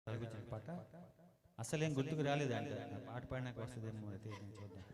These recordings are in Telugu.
తలకొచ్చిన పాట అసలేం గుర్తుకు రాలేదంట. పాట పాడినాక వస్తుందేమో అయితే చూద్దాం.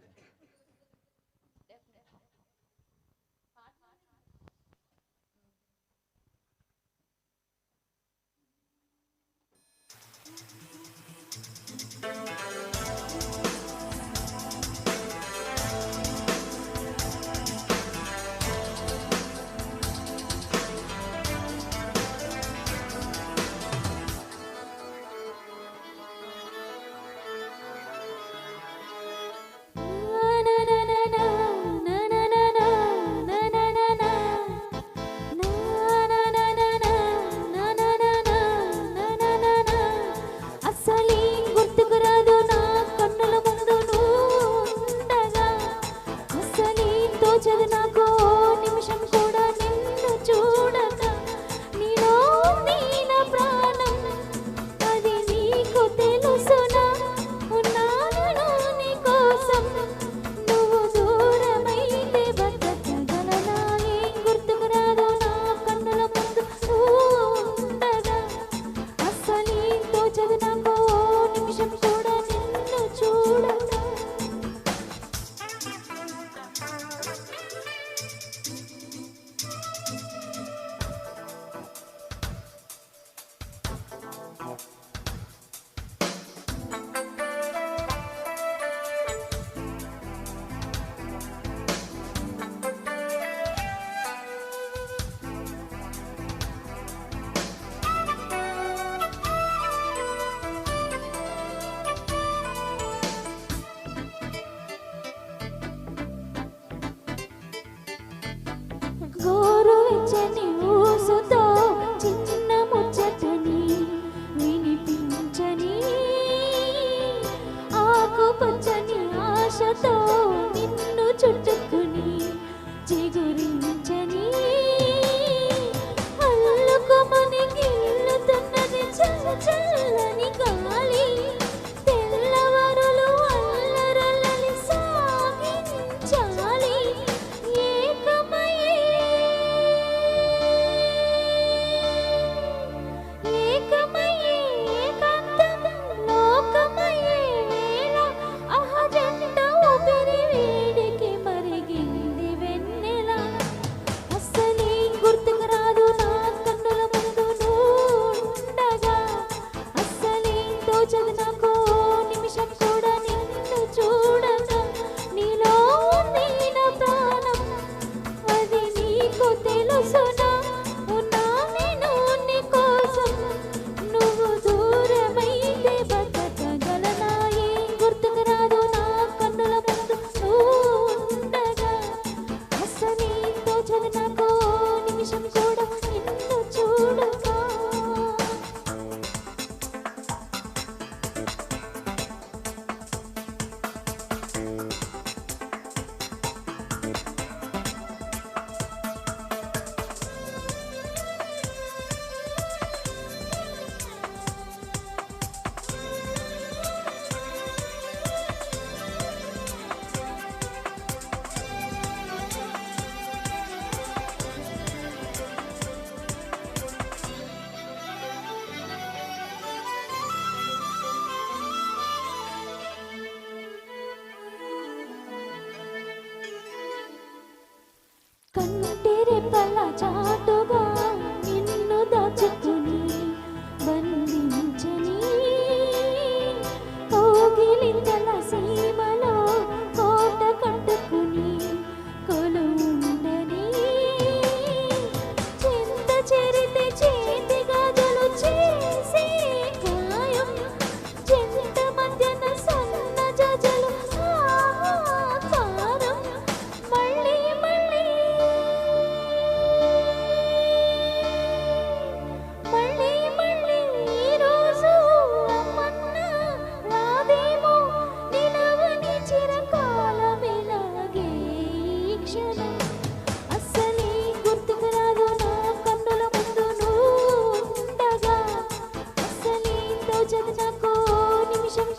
నిన్ను చుట్టుకుని చిగురించని అల్లుకోమని గిల్లుతున్నది చల్లని గాలి తెల్లవారులు అల్లరల్లని సాగించాలి ఏకమయ్యే ఏకాంతం లోకమయ్యే వేళ అహజంట ఊపిరి వేడికి మరిగింది వెన్నెల అస్సలే గుర్తుకు రాదు నా కన్నుల ముందు ఉండగా అస్సలే తోచదు నాకు నిమిషం కూడా నిన్ను చూడగా నీలో ఉంది నా ప్రాణం అది నీకు తెలుసునా ఉన్నా నేను నీ కోసం నువ్వు దూరమైతే బతకగలనా ఏం గుర్తుకు రాదు నా కన్నుల ముందు ఉండగా అస్సలే తోచదు నాకు నిమిషం కూడా నిన్ను చూడగా కంటిరెప్పల చాటుగా నిన్ను దాచుకుని బంధించని కోగిలింతల సీమలో కోట కట్టుకుని కొలువుండని చింత చెరితే చేతి గాజులు చేసే గాయం చింత మధ్యన సన్న జజలు ఆహాకారం మళ్ళీ మళ్ళీ ఈ రోజు అమ్మన్నా రాదేమో నిలవని చిరకాలమిలాగే ఈ క్షణం అస్సలే గుర్తుకు రాదు నా కన్నుల ముందు ఉండగా అస్సలే తోచదు నాకు నిమిషం